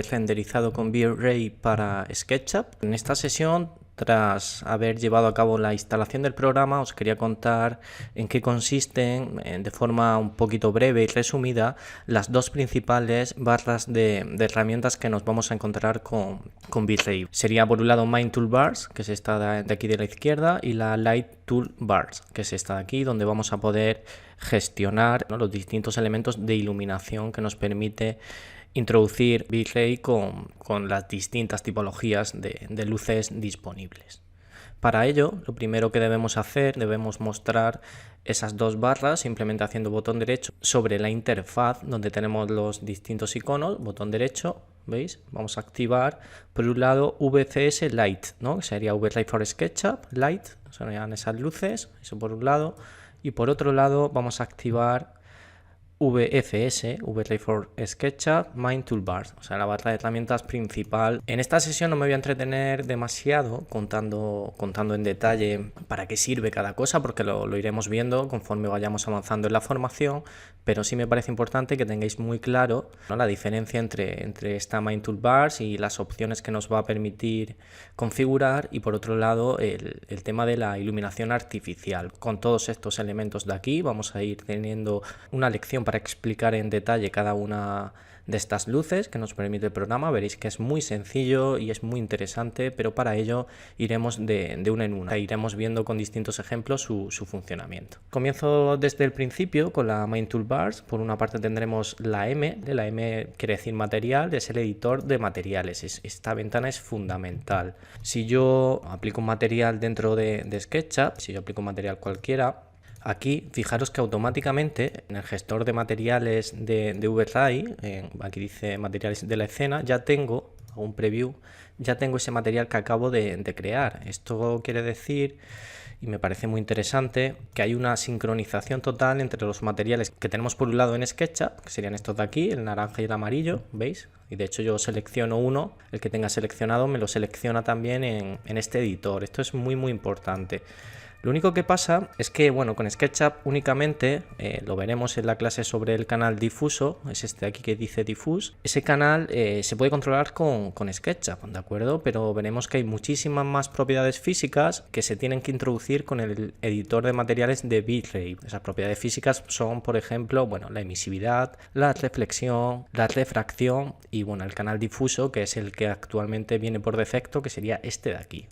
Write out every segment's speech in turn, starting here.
renderizado con V-Ray para SketchUp. En esta sesión, tras haber llevado a cabo la instalación del programa, os quería contar en qué consisten, de forma un poquito breve y resumida, las dos principales barras de herramientas que nos vamos a encontrar con V-Ray. Sería por un lado Main Toolbars, que es esta de aquí de la izquierda, y la Light Toolbars, que es esta de aquí, donde vamos a poder gestionar, ¿no?, los distintos elementos de iluminación que nos permite introducir V-Ray con las distintas tipologías de luces disponibles. Para ello, lo primero que debemos hacer, debemos mostrar esas dos barras simplemente haciendo botón derecho sobre la interfaz donde tenemos los distintos iconos, botón derecho, ¿veis? Vamos a activar por un lado VCS Light, ¿no?, que sería V-Ray for SketchUp, Light, serían esas luces, eso por un lado, y por otro lado vamos a activar VFS, V-Ray for SketchUp, Main Toolbars, o sea, la barra de herramientas principal. En esta sesión no me voy a entretener demasiado contando en detalle para qué sirve cada cosa, porque lo iremos viendo conforme vayamos avanzando en la formación, pero sí me parece importante que tengáis muy claro, ¿no?, la diferencia entre esta Main Toolbars y las opciones que nos va a permitir configurar, y por otro lado el tema de la iluminación artificial. Con todos estos elementos de aquí vamos a ir teniendo una lección para explicar en detalle cada una de estas luces que nos permite el programa. Veréis que es muy sencillo y es muy interesante, pero para ello iremos de una en una, iremos viendo con distintos ejemplos su funcionamiento. Comienzo desde el principio con la Main Toolbars. Por una parte tendremos la M quiere decir material, es el editor de materiales. Esta ventana es fundamental. Si yo aplico un material dentro de SketchUp, si yo aplico un material cualquiera, aquí fijaros que automáticamente en el gestor de materiales de V-Ray, aquí dice materiales de la escena, ya tengo un preview, ya tengo ese material que acabo de crear. Esto quiere decir, y me parece muy interesante, que hay una sincronización total entre los materiales que tenemos por un lado en SketchUp, que serían estos de aquí, el naranja y el amarillo, ¿veis? Y de hecho yo selecciono uno, el que tenga seleccionado me lo selecciona también en este editor. Esto es muy importante. Lo único que pasa es que, bueno, con SketchUp únicamente, lo veremos en la clase sobre el canal difuso, es este aquí que dice diffuse, ese canal se puede controlar con SketchUp, ¿de acuerdo? Pero veremos que hay muchísimas más propiedades físicas que se tienen que introducir con el editor de materiales de V-Ray. Esas propiedades físicas son, por ejemplo, bueno, la emisividad, la reflexión, la refracción y, bueno, el canal difuso, que es el que actualmente viene por defecto, que sería este de aquí.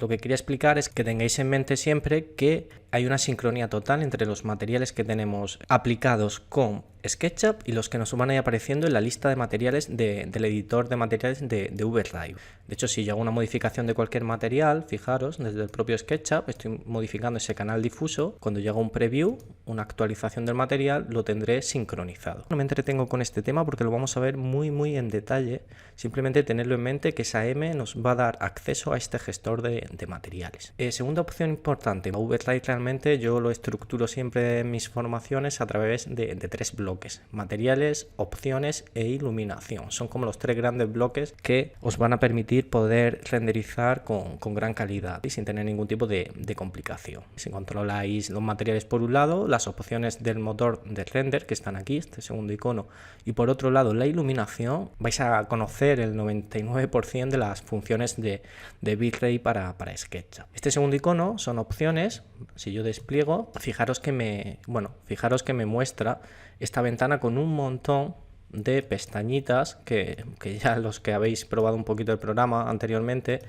Lo que quería explicar es que tengáis en mente siempre que hay una sincronía total entre los materiales que tenemos aplicados con SketchUp y los que nos van a ir apareciendo en la lista de materiales del editor de materiales de V-Ray. De hecho, si yo hago una modificación de cualquier material, fijaros, desde el propio SketchUp estoy modificando ese canal difuso. Cuando yo hago un preview, una actualización del material, lo tendré sincronizado. No me entretengo con este tema porque lo vamos a ver muy en detalle. Simplemente tenerlo en mente que esa M nos va a dar acceso a este gestor de materiales. Segunda opción importante, V-Ray realmente yo lo estructuro siempre en mis formaciones a través de tres bloques: materiales, opciones e iluminación. Son como los tres grandes bloques que os van a permitir poder renderizar con gran calidad y sin tener ningún tipo de complicación. Si controláis los materiales por un lado, las opciones del motor de render que están aquí, este segundo icono, y por otro lado la iluminación, vais a conocer el 99% de las funciones de V-Ray para SketchUp. Este segundo icono son opciones. Si yo despliego, fijaros que me muestra esta ventana con un montón de pestañitas que ya los que habéis probado un poquito el programa anteriormente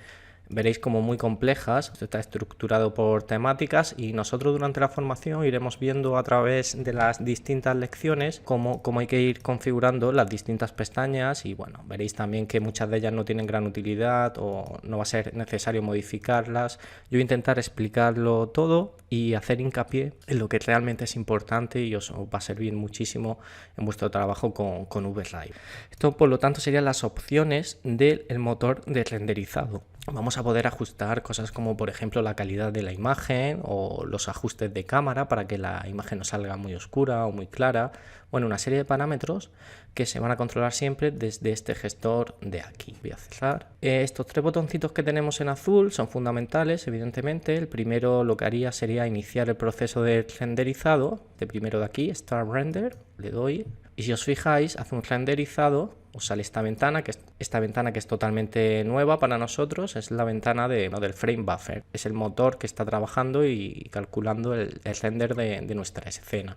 veréis como muy complejas. Esto está estructurado por temáticas y nosotros durante la formación iremos viendo a través de las distintas lecciones cómo hay que ir configurando las distintas pestañas, y bueno, veréis también que muchas de ellas no tienen gran utilidad o no va a ser necesario modificarlas. Yo voy a intentar explicarlo todo y hacer hincapié en lo que realmente es importante y os va a servir muchísimo en vuestro trabajo con V-Ray. Esto, por lo tanto, serían las opciones del motor de renderizado. Vamos a poder ajustar cosas como, por ejemplo, la calidad de la imagen o los ajustes de cámara para que la imagen no salga muy oscura o muy clara. Bueno, una serie de parámetros que se van a controlar siempre desde este gestor de aquí. Voy a cerrar. Estos tres botoncitos que tenemos en azul son fundamentales, evidentemente. El primero lo que haría sería iniciar el proceso de renderizado. De primero de aquí, Start Render, le doy. Y si os fijáis, hace un renderizado, os sale esta ventana, que es totalmente nueva para nosotros, es la ventana del frame buffer. Es el motor que está trabajando y calculando el render de nuestra escena.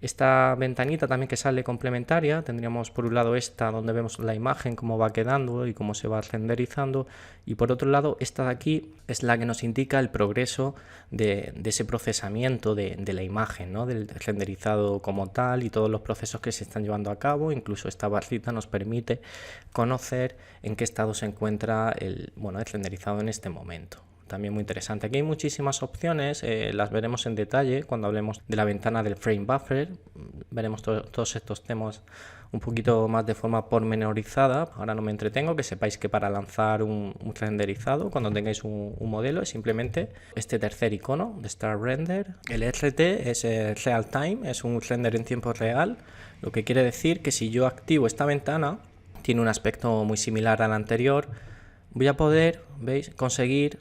Esta ventanita también que sale complementaria, tendríamos por un lado esta donde vemos la imagen, cómo va quedando y cómo se va renderizando, y por otro lado esta de aquí es la que nos indica el progreso de ese procesamiento de la imagen, ¿no? Del renderizado como tal y todos los procesos que se están llevando a cabo. Incluso esta barrita nos permite conocer en qué estado se encuentra el renderizado en este momento. También muy interesante. Aquí hay muchísimas opciones, las veremos en detalle cuando hablemos de la ventana del frame buffer. Veremos todos estos temas un poquito más de forma pormenorizada. Ahora no me entretengo, que sepáis que para lanzar un renderizado, cuando tengáis un modelo, es simplemente este tercer icono de Start Render. El RT es Real Time, es un render en tiempo real, lo que quiere decir que si yo activo esta ventana, tiene un aspecto muy similar al anterior, voy a poder, ¿veis?, conseguir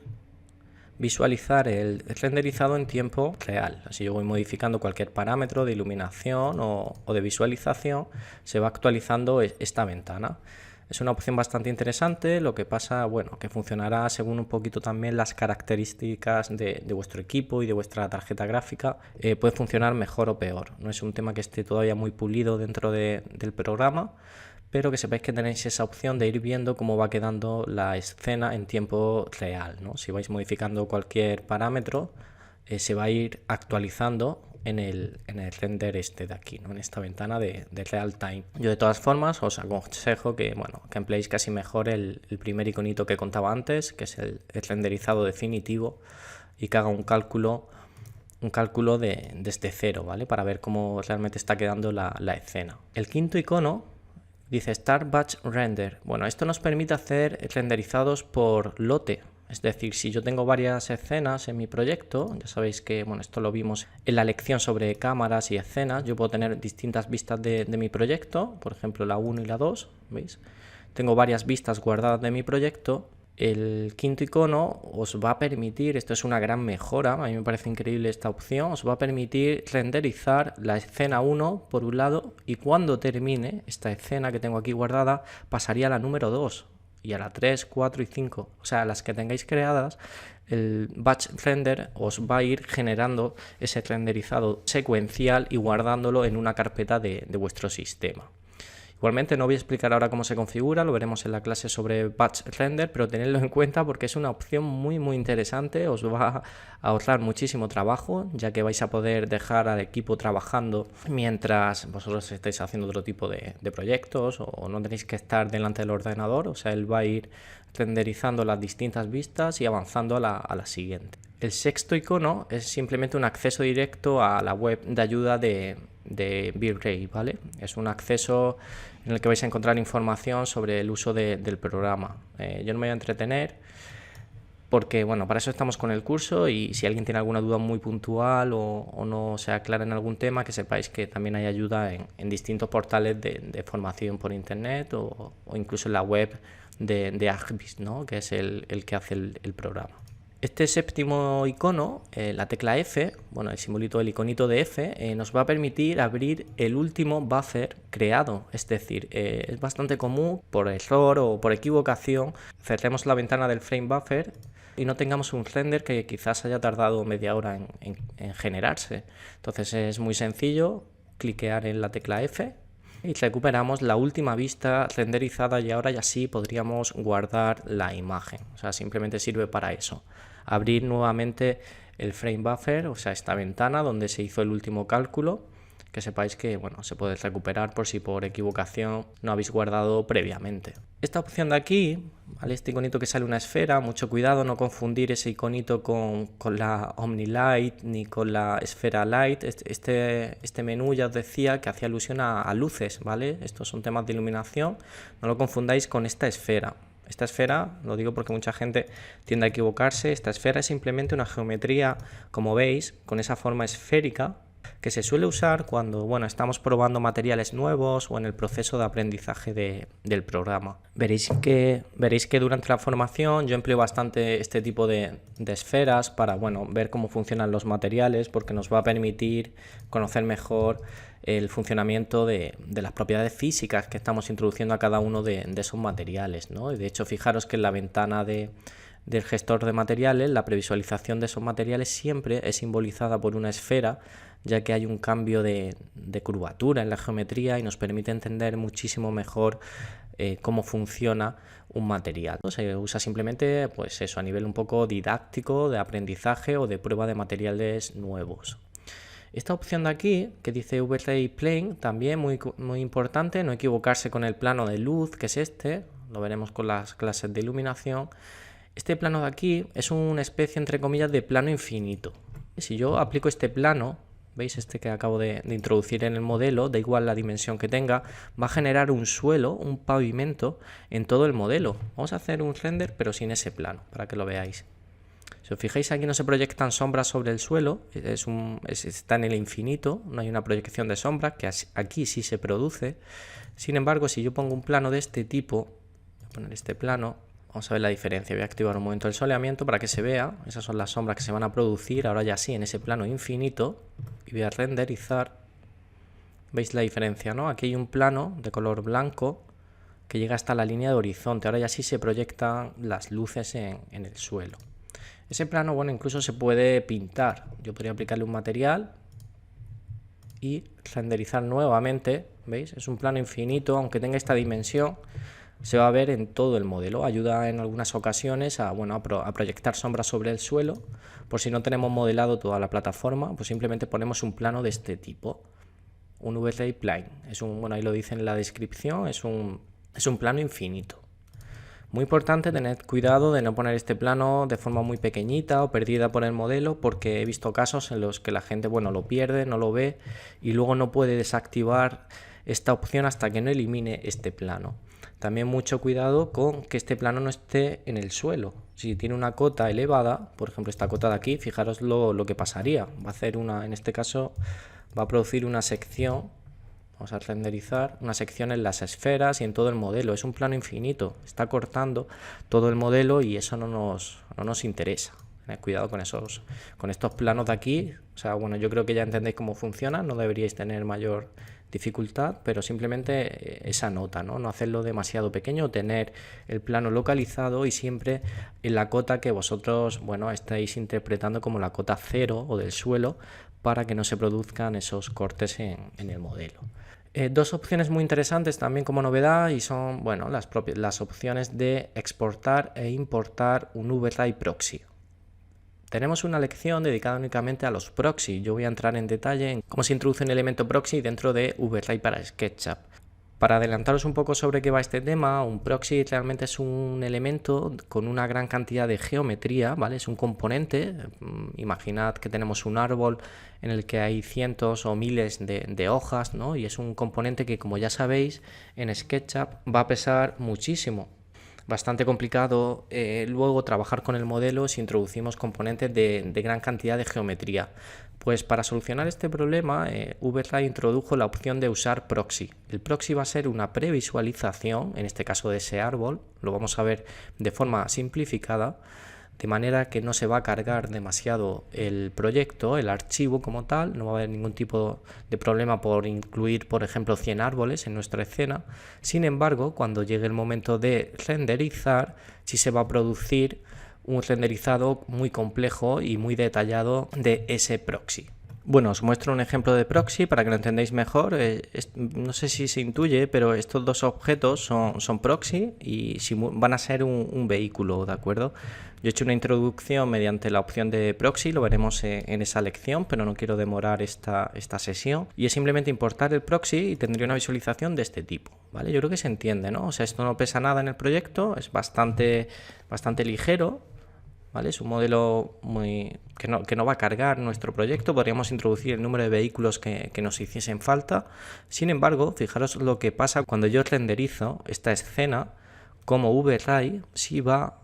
visualizar el renderizado en tiempo real. Así yo voy modificando cualquier parámetro de iluminación o de visualización, se va actualizando esta ventana. Es una opción bastante interesante, lo que pasa, que funcionará según un poquito también las características de vuestro equipo y de vuestra tarjeta gráfica. Puede funcionar mejor o peor. No es un tema que esté todavía muy pulido dentro del programa, pero que sepáis que tenéis esa opción de ir viendo cómo va quedando la escena en tiempo real, ¿no? Si vais modificando cualquier parámetro, se va a ir actualizando en el render de aquí, ¿no? En esta ventana de Real Time. Yo de todas formas os aconsejo que empleéis casi mejor el primer iconito que contaba antes, que es el renderizado definitivo, y que haga un cálculo desde cero, ¿vale? Para ver cómo realmente está quedando la escena. El quinto icono dice Start Batch Render. Esto nos permite hacer renderizados por lote. Es decir, si yo tengo varias escenas en mi proyecto, ya sabéis que esto lo vimos en la lección sobre cámaras y escenas, yo puedo tener distintas vistas de mi proyecto, por ejemplo la 1 y la 2, ¿veis? Tengo varias vistas guardadas de mi proyecto. El quinto icono os va a permitir, esto es una gran mejora, a mí me parece increíble esta opción, os va a permitir renderizar la escena 1 por un lado, y cuando termine esta escena que tengo aquí guardada pasaría a la número 2 y a la 3, 4 y 5, o sea, las que tengáis creadas. El batch render os va a ir generando ese renderizado secuencial y guardándolo en una carpeta de vuestro sistema. Igualmente no voy a explicar ahora cómo se configura, lo veremos en la clase sobre batch render, pero tenedlo en cuenta porque es una opción muy interesante, os va a ahorrar muchísimo trabajo, ya que vais a poder dejar al equipo trabajando mientras vosotros estáis haciendo otro tipo de proyectos, o no tenéis que estar delante del ordenador, o sea, él va a ir renderizando las distintas vistas y avanzando a la siguiente. El sexto icono es simplemente un acceso directo a la web de ayuda de V-Ray, ¿vale? Es un acceso en el que vais a encontrar información sobre el uso del programa. Yo no me voy a entretener porque, para eso estamos con el curso, y si alguien tiene alguna duda muy puntual o no se aclara en algún tema, que sepáis que también hay ayuda en distintos portales de formación por internet o incluso en la web de Agbis, ¿no? Que es el que hace el programa. Este séptimo icono, la tecla F, el simbolito, el iconito de F, nos va a permitir abrir el último buffer creado. Es decir, es bastante común, por error o por equivocación, cerremos la ventana del frame buffer y no tengamos un render que quizás haya tardado media hora en generarse. Entonces es muy sencillo cliquear en la tecla F y recuperamos la última vista renderizada, y ahora ya sí podríamos guardar la imagen. O sea, simplemente sirve para eso. Abrir nuevamente el frame buffer, o sea, esta ventana donde se hizo el último cálculo, que sepáis que se puede recuperar por si por equivocación no habéis guardado previamente. Esta opción de aquí, ¿vale? Este iconito que sale una esfera, mucho cuidado no confundir ese iconito con la OmniLight ni con la esfera Light. Este menú ya os decía que hacía alusión a luces, ¿vale? Estos son temas de iluminación, no lo confundáis con esta esfera. Esta esfera, lo digo porque mucha gente tiende a equivocarse, esta esfera es simplemente una geometría, como veis, con esa forma esférica, que se suele usar cuando estamos probando materiales nuevos o en el proceso de aprendizaje del programa. Veréis que durante la formación yo empleo bastante este tipo de esferas para ver cómo funcionan los materiales, porque nos va a permitir conocer mejor el funcionamiento de las propiedades físicas que estamos introduciendo a cada uno de esos materiales, ¿no? Y de hecho, fijaros que en la ventana del gestor de materiales, la previsualización de esos materiales siempre es simbolizada por una esfera, ya que hay un cambio de curvatura en la geometría y nos permite entender muchísimo mejor cómo funciona un material, ¿no? Se usa simplemente, pues eso, a nivel un poco didáctico, de aprendizaje o de prueba de materiales nuevos. Esta opción de aquí, que dice Overlay Plane, también muy importante, no equivocarse con el plano de luz, que es este, lo veremos con las clases de iluminación. Este plano de aquí es una especie, entre comillas, de plano infinito. Si yo aplico este plano, ¿veis? Este que acabo de introducir en el modelo, da igual la dimensión que tenga, va a generar un suelo, un pavimento en todo el modelo. Vamos a hacer un render, pero sin ese plano, para que lo veáis. Si os fijáis, aquí no se proyectan sombras sobre el suelo, está en el infinito, no hay una proyección de sombras, que aquí sí se produce. Sin embargo, si yo pongo un plano de este tipo, voy a poner este plano, vamos a ver la diferencia. Voy a activar un momento el soleamiento para que se vea. Esas son las sombras que se van a producir ahora ya sí en ese plano infinito. Y voy a renderizar. ¿Veis la diferencia, no? Aquí hay un plano de color blanco que llega hasta la línea de horizonte. Ahora ya sí se proyectan las luces en el suelo. Ese plano, bueno, incluso se puede pintar. Yo podría aplicarle un material y renderizar nuevamente. ¿Veis? Es un plano infinito, aunque tenga esta dimensión. Se va a ver en todo el modelo. Ayuda en algunas ocasiones a proyectar sombras sobre el suelo. Por si no tenemos modelado toda la plataforma, pues simplemente ponemos un plano de este tipo. Un Overlay Plane. Bueno, ahí lo dice en la descripción, es un plano infinito. Muy importante tener cuidado de no poner este plano de forma muy pequeñita o perdida por el modelo, porque he visto casos en los que la gente, bueno, lo pierde, no lo ve y luego no puede desactivar esta opción hasta que no elimine este plano. También mucho cuidado con que este plano no esté en el suelo. Si tiene una cota elevada, por ejemplo esta cota de aquí, fijaros lo que pasaría. Va a hacer en este caso, va a producir una sección, vamos a renderizar, una sección en las esferas y en todo el modelo. Es un plano infinito, está cortando todo el modelo y eso no nos interesa. Tened cuidado con estos planos de aquí. O sea, bueno, yo creo que ya entendéis cómo funciona, no deberíais tener mayor dificultad, pero simplemente esa nota, ¿no? Hacerlo demasiado pequeño, tener el plano localizado y siempre en la cota que vosotros, bueno, estáis interpretando como la cota 0 o del suelo, para que no se produzcan esos cortes en el modelo. Dos opciones muy interesantes también como novedad y son, bueno, las opciones de exportar e importar un Overlay Proxy. Tenemos una lección dedicada únicamente a los proxy. Yo voy a entrar en detalle en cómo se introduce un elemento proxy dentro de Overlay para SketchUp. Para adelantaros un poco sobre qué va este tema, un proxy realmente es un elemento con una gran cantidad de geometría, ¿vale? Es un componente. Imaginad que tenemos un árbol en el que hay cientos o miles de hojas, ¿no? Y es un componente que, como ya sabéis, en SketchUp va a pesar muchísimo. Bastante complicado luego trabajar con el modelo si introducimos componentes de gran cantidad de geometría. Pues para solucionar este problema, Overlay introdujo la opción de usar proxy. El proxy va a ser una previsualización, en este caso de ese árbol, lo vamos a ver de forma simplificada, de manera que no se va a cargar demasiado el proyecto, el archivo como tal, no va a haber ningún tipo de problema por incluir, por ejemplo, 100 árboles en nuestra escena. Sin embargo, cuando llegue el momento de renderizar, sí se va a producir un renderizado muy complejo y muy detallado de ese proxy. Bueno, os muestro un ejemplo de proxy para que lo entendáis mejor. No sé si se intuye, pero estos dos objetos son proxy y van a ser un vehículo, ¿de acuerdo? Yo he hecho una introducción mediante la opción de proxy, lo veremos en esa lección, pero no quiero demorar esta sesión. Y es simplemente importar el proxy y tendría una visualización de este tipo, ¿vale? Yo creo que se entiende, ¿no? O sea, esto no pesa nada en el proyecto, es bastante ligero, ¿vale? Es un modelo que no va a cargar nuestro proyecto. Podríamos introducir el número de vehículos que nos hiciesen falta. Sin embargo, fijaros lo que pasa cuando yo renderizo esta escena como Overlay. Sí va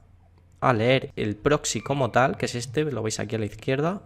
a leer el proxy como tal, que es este, lo veis aquí a la izquierda,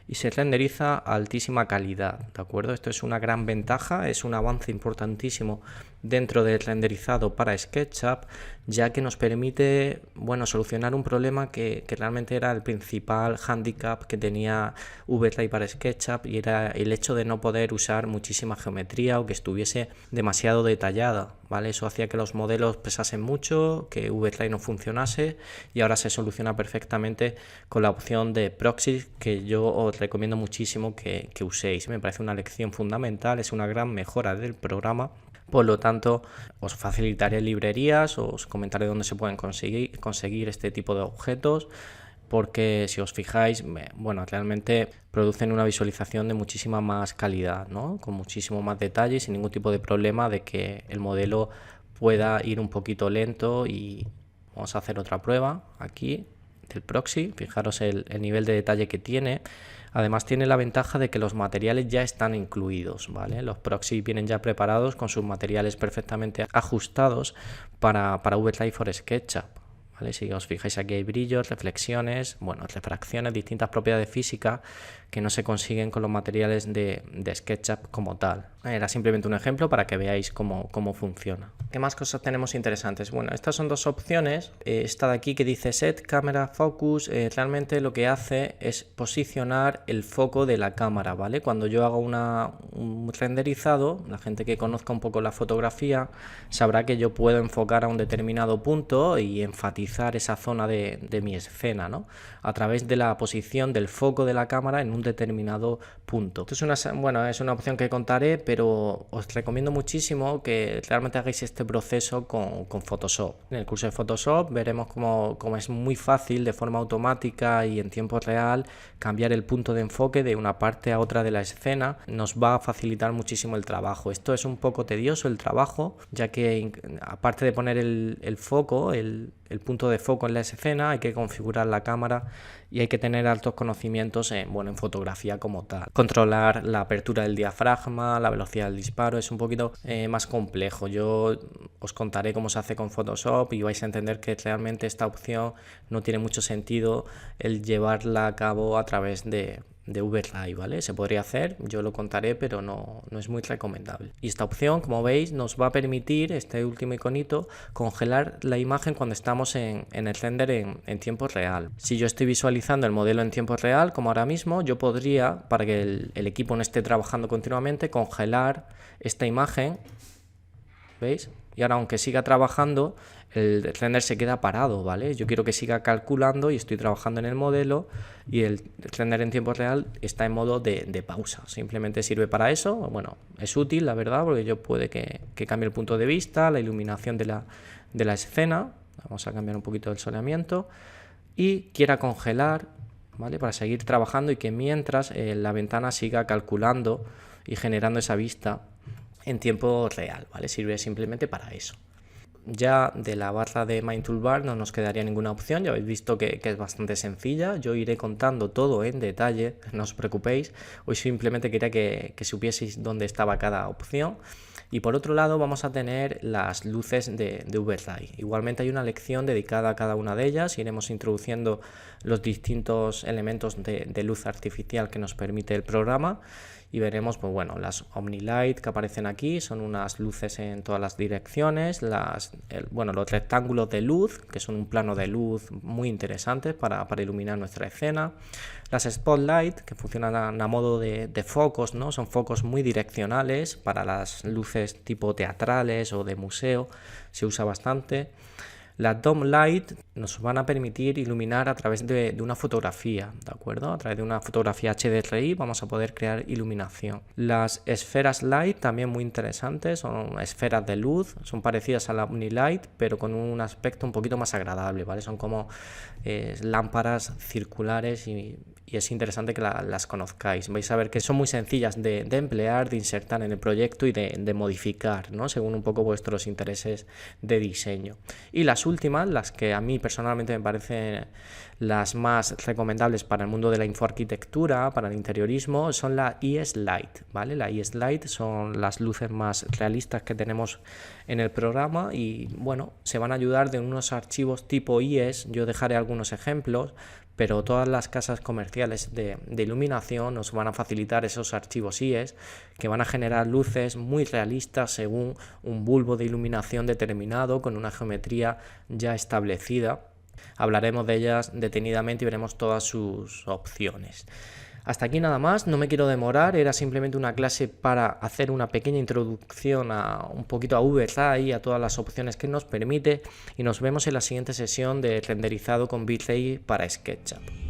y se renderiza a altísima calidad, ¿de acuerdo? Esto es una gran ventaja, es un avance importantísimo dentro del renderizado para SketchUp, ya que nos permite, bueno, solucionar un problema que realmente era el principal hándicap que tenía Overlay para SketchUp, y era el hecho de no poder usar muchísima geometría o que estuviese demasiado detallada, ¿vale? Eso hacía que los modelos pesasen mucho, que Overlay no funcionase, y ahora se soluciona perfectamente con la opción de proxy, que yo os recomiendo muchísimo que uséis. Me parece una lección fundamental, es una gran mejora del programa. Por lo tanto, os facilitaré librerías, os comentaré dónde se pueden conseguir este tipo de objetos, porque si os fijáis, bueno, realmente producen una visualización de muchísima más calidad, ¿no? Con muchísimo más detalle, sin ningún tipo de problema de que el modelo pueda ir un poquito lento. Y vamos a hacer otra prueba aquí del proxy. Fijaros el nivel de detalle que tiene. Además tiene la ventaja de que los materiales ya están incluidos, ¿vale? Los proxy vienen ya preparados con sus materiales perfectamente ajustados para Overlay for SketchUp, ¿vale? Si os fijáis, aquí hay brillos, reflexiones, bueno, refracciones, distintas propiedades físicas que no se consiguen con los materiales de SketchUp como tal. Era simplemente un ejemplo para que veáis cómo funciona. ¿Qué más cosas tenemos interesantes? Bueno, estas son dos opciones. Esta de aquí que dice Set Camera Focus, realmente lo que hace es posicionar el foco de la cámara, ¿vale? Cuando yo hago un renderizado, la gente que conozca un poco la fotografía sabrá que yo puedo enfocar a un determinado punto y enfatizar esa zona de mi escena, ¿no? A través de la posición del foco de la cámara en un determinado punto. Esto es una opción que contaré, pero os recomiendo muchísimo que realmente hagáis este proceso con Photoshop. En el curso de Photoshop veremos cómo es muy fácil de forma automática y en tiempo real cambiar el punto de enfoque de una parte a otra de la escena. Nos va a facilitar muchísimo el trabajo. Esto es un poco tedioso el trabajo, ya que aparte de poner el foco, el punto de foco en la escena, hay que configurar la cámara y hay que tener altos conocimientos en fotografía como tal. Controlar la apertura del diafragma, la velocidad del disparo, es un poquito más complejo. Yo os contaré cómo se hace con Photoshop y vais a entender que realmente esta opción no tiene mucho sentido el llevarla a cabo a través de Overlay, ¿vale? Se podría hacer, yo lo contaré, pero no es muy recomendable. Y esta opción, como veis, nos va a permitir, este último iconito, congelar la imagen cuando estamos en el render en tiempo real. Si yo estoy visualizando el modelo en tiempo real, como ahora mismo, yo podría, para que el equipo no esté trabajando continuamente, congelar esta imagen, ¿veis? Y ahora, aunque siga trabajando, el render se queda parado, ¿vale? Yo quiero que siga calculando y estoy trabajando en el modelo, y el render en tiempo real está en modo de pausa. Simplemente sirve para eso. Bueno, es útil, la verdad, porque yo puede que cambie el punto de vista, la iluminación de la escena. Vamos a cambiar un poquito el soleamiento y quiera congelar, ¿vale? Para seguir trabajando y que mientras la ventana siga calculando y generando esa vista en tiempo real, ¿vale? Sirve simplemente para eso. Ya de la barra de Main Toolbar no nos quedaría ninguna opción, ya habéis visto que es bastante sencilla. Yo iré contando todo en detalle, no os preocupéis. Hoy simplemente quería que supieseis dónde estaba cada opción. Y por otro lado vamos a tener las luces de Overlay. Igualmente hay una lección dedicada a cada una de ellas. Iremos introduciendo los distintos elementos de luz artificial que nos permite el programa. Y veremos, pues bueno, las OmniLight que aparecen aquí son unas luces en todas las direcciones, los rectángulos de luz, que son un plano de luz muy interesante para iluminar nuestra escena, las Spotlight, que funcionan a modo de focos, ¿no? Son focos muy direccionales para las luces tipo teatrales o de museo, se usa bastante. Las Dome Light nos van a permitir iluminar a través de una fotografía, ¿de acuerdo? A través de una fotografía HDRI vamos a poder crear iluminación. Las esferas Light, también muy interesantes, son esferas de luz, son parecidas a la OmniLight, pero con un aspecto un poquito más agradable, ¿vale? Son como lámparas circulares y es interesante que las conozcáis. Vais a ver que son muy sencillas de emplear, de insertar en el proyecto y de modificar, ¿no? Según un poco vuestros intereses de diseño. Y las últimas, las que a mí personalmente me parecen las más recomendables para el mundo de la infoarquitectura, para el interiorismo, son la ES Light, ¿vale? La ES Light son las luces más realistas que tenemos en el programa y, bueno, se van a ayudar de unos archivos tipo IES. Yo dejaré algunos ejemplos pero todas las casas comerciales de iluminación nos van a facilitar esos archivos IES que van a generar luces muy realistas según un bulbo de iluminación determinado con una geometría ya establecida. Hablaremos de ellas detenidamente y veremos todas sus opciones. Hasta aquí nada más, no me quiero demorar, era simplemente una clase para hacer una pequeña introducción un poquito a VRAI y a todas las opciones que nos permite, y nos vemos en la siguiente sesión de renderizado con bitrate para SketchUp.